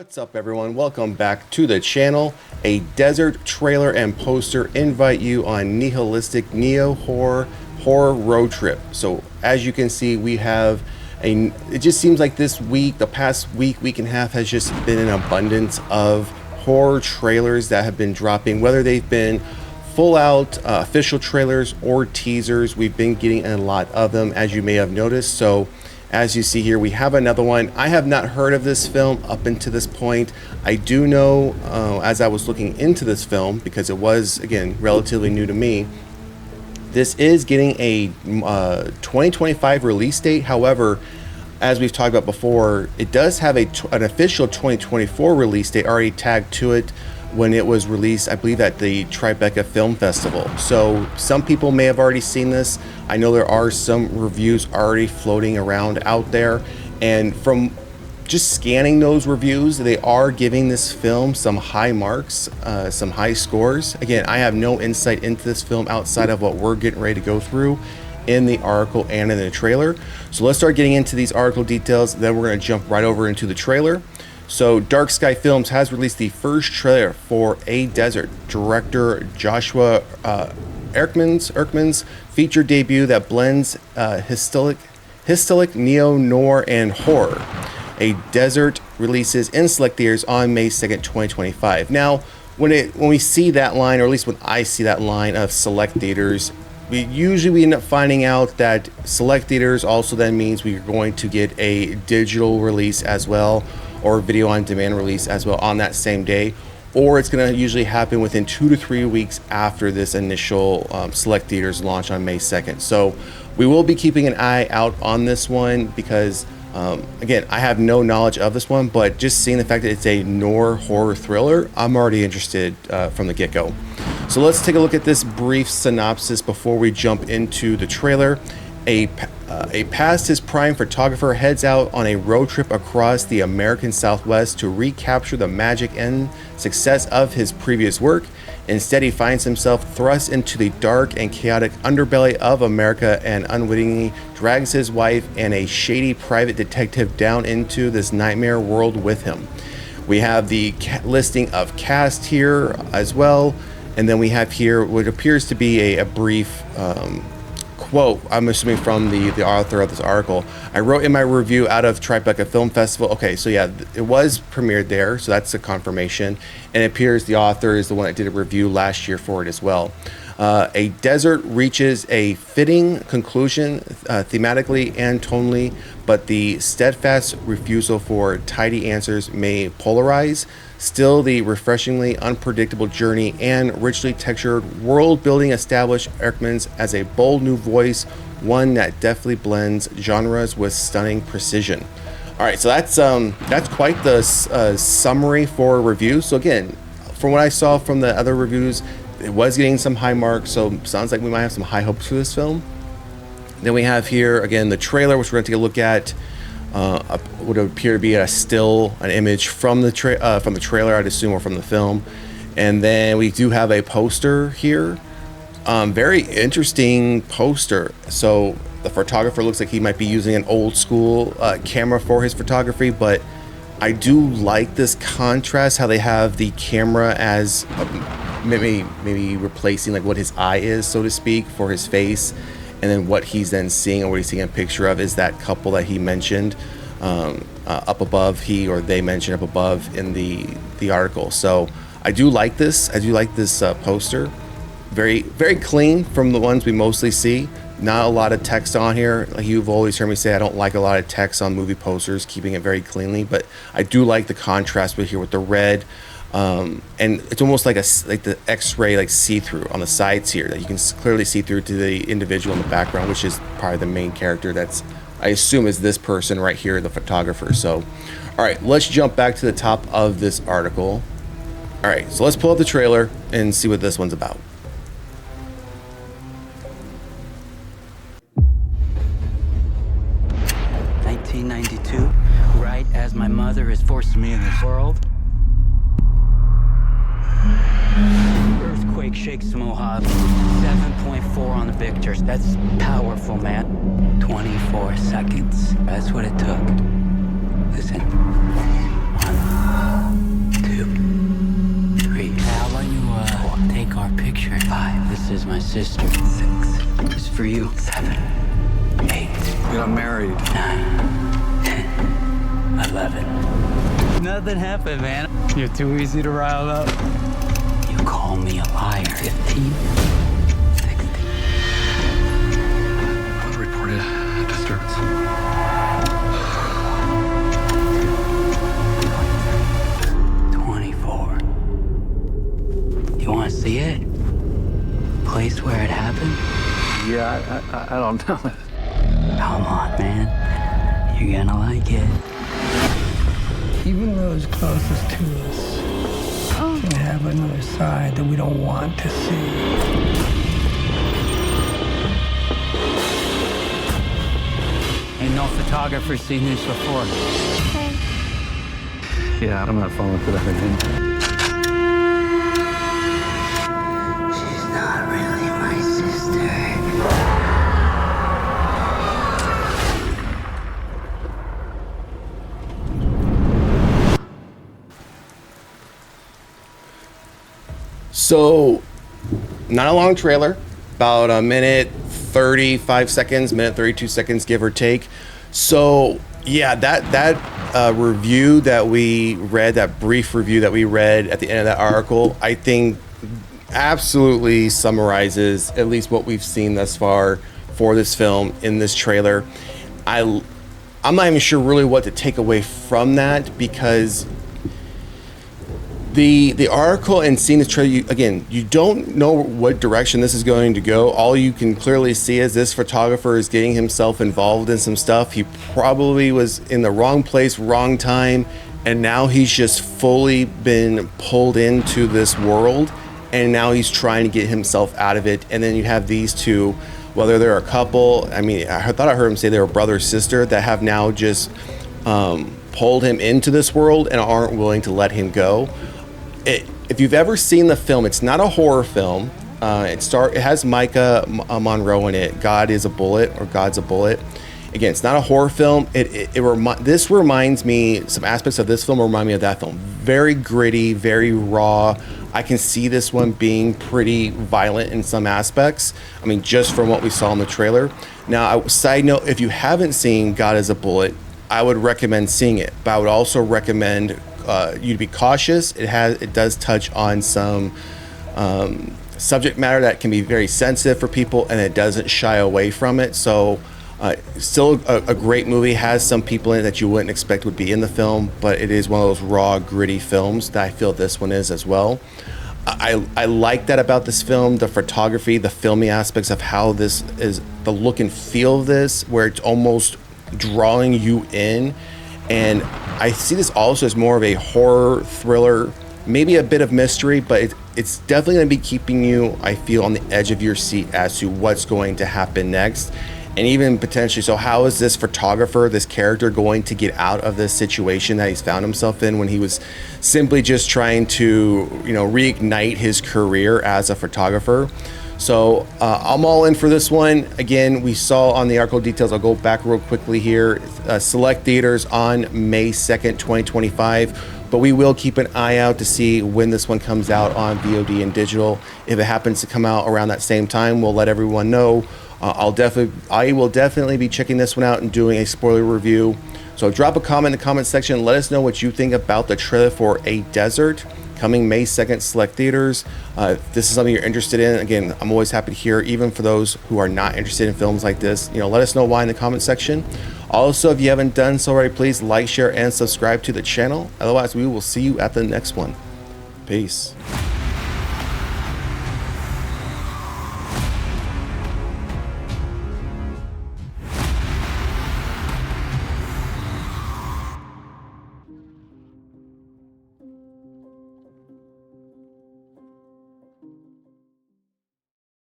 What's up everyone, welcome back to the channel. A desert trailer and poster invite you on Nihilistic Neo-Hoir horror road trip. So as you can see, we have it just seems like this week, the past week and a half has just been an abundance of horror trailers that have been dropping, whether they've been full out official trailers or teasers. We've been getting a lot of them, as you may have noticed. So as you see here, we have another one. I have not heard of this film up until this point. I do know, as I was looking into this film, because it was, again, relatively new to me, this is getting a 2025 release date. However, as we've talked about before, it does have an official 2024 release date already tagged to it when it was released, I believe, at the Tribeca Film Festival. So some people may have already seen this. I know there are some reviews already floating around out there, and from just scanning those reviews, they are giving this film some high marks, some high scores. Again, I have no insight into this film outside of what we're getting ready to go through in the article and in the trailer. So let's start getting into these article details, then we're going to jump right over into the trailer. So Dark Sky Films has released the first trailer for A Desert, director Joshua Erckman's feature debut that blends hystilic neo-noir and horror. A Desert releases in select theaters on May 2nd, 2025. Now, when we see that line, or at least when I see that line of select theaters, we end up finding out that select theaters also then means we're going to get a digital release as well, or video on demand release as well on that same day, or it's going to usually happen within 2 to 3 weeks after this initial select theaters launch on May 2nd. So we will be keeping an eye out on this one because again, I have no knowledge of this one, but just seeing the fact that it's a noir horror thriller, I'm already interested from the get-go. So let's take a look at this brief synopsis before we jump into the trailer. A past his prime photographer heads out on a road trip across the American Southwest to recapture the magic and success of his previous work. Instead, he finds himself thrust into the dark and chaotic underbelly of America and unwittingly drags his wife and a shady private detective down into this nightmare world with him. We have the listing of cast here as well, and then we have here what appears to be a brief quote, I'm assuming from the author of this article. I wrote in my review out of Tribeca Film Festival. Okay, so yeah, it was premiered there, so that's a confirmation. And it appears the author is the one that did a review last year for it as well. A Desert reaches a fitting conclusion thematically and tonally, but the steadfast refusal for tidy answers may polarize. Still, the refreshingly unpredictable journey and richly textured world building establish Erckman's as a bold new voice, one that deftly blends genres with stunning precision. All right, so that's quite the summary for a review. So again, from what I saw from the other reviews, it was getting some high marks, so sounds like we might have some high hopes for this film. Then we have here again the trailer, which we're going to take a look at. Would appear to be an image from the trailer, I'd assume, or from the film. And then we do have a poster here. Very interesting poster. So the photographer looks like he might be using an old school camera for his photography, but I do like this contrast, how they have the camera as maybe replacing like what his eye is, so to speak, for his face. And then what he's then seeing, or what he's seeing a picture of, is that couple that he mentioned up above. He or they mentioned up above in the article. So I do like this. I do like this poster. Very, very clean from the ones we mostly see. Not a lot of text on here. Like you've always heard me say, I don't like a lot of text on movie posters, keeping it very cleanly. But I do like the contrast with here with the red. And it's almost like the X-ray, like see-through on the sides here, that you can clearly see through to the individual in the background, which is probably the main character. That's, I assume, is this person right here, the photographer. So, all right, let's jump back to the top of this article. All right, so let's pull up the trailer and see what this one's about. Right as my mother is forcing me in this world, earthquake shakes the Mojave. 7.4 on the Victors. That's powerful, man. 24 seconds. That's what it took. Listen. 1, is my sister. 6 is for you. 7, 8. We got married. 9, 10, 11. Nothing happened, man. You're too easy to rile up. You call me a liar. 15, 16. I'll report a disturbance. 24. You want to see it? Place where it happened? Yeah, I don't know. Come on, man. You're gonna like it. Even those closest to us can have another side that we don't want to see. Ain't no photographer seen this before. Yeah, I'm not falling for that again. She's not really my sister. So, not a long trailer, about a minute 35 seconds, minute 32 seconds, give or take. So, yeah, that review that we read, that brief review that we read at the end of that article, I think absolutely summarizes at least what we've seen thus far for this film in this trailer. I'm not even sure really what to take away from that, because the article and seeing the trailer, you don't know what direction this is going to go. All you can clearly see is this photographer is getting himself involved in some stuff. He probably was in the wrong place, wrong time, and now he's just fully been pulled into this world, and now he's trying to get himself out of it. And then you have these two, whether they're a couple, I mean, I thought I heard him say they were brother sister, that have now just pulled him into this world and aren't willing to let him go. If you've ever seen the film, it's not a horror film. It has Micah Monroe in it. God's a Bullet. Again, it's not a horror film. This reminds me, some aspects of this film remind me of that film. Very gritty, very raw. I can see this one being pretty violent in some aspects. I mean, just from what we saw in the trailer. Now, side note, if you haven't seen God is a Bullet, I would recommend seeing it. But I would also recommend you to be cautious. It does touch on some subject matter that can be very sensitive for people, and it doesn't shy away from it. So still a great movie. Has some people in it that you wouldn't expect would be in the film, but it is one of those raw, gritty films that I feel this one is as well. I like that about this film, the photography, the filming aspects of how this is, the look and feel of this, where it's almost drawing you in. And I see this also as more of a horror thriller, maybe a bit of mystery, but it's definitely going to be keeping you, I feel, on the edge of your seat as to what's going to happen next. And even potentially, so how is this photographer, this character, going to get out of this situation that he's found himself in when he was simply just trying to, reignite his career as a photographer? So I'm all in for this one. Again, we saw on the article details, I'll go back real quickly here, select theaters on May 2nd, 2025, but we will keep an eye out to see when this one comes out on VOD and digital. If it happens to come out around that same time, we'll let everyone know. I will definitely be checking this one out and doing a spoiler review. So drop a comment in the comment section. Let us know what you think about the trailer for A Desert, coming May 2nd, select theaters. If this is something you're interested in, again, I'm always happy to hear, even for those who are not interested in films like this. Let us know why in the comment section. Also, if you haven't done so already, please like, share, and subscribe to the channel. Otherwise, we will see you at the next one. Peace.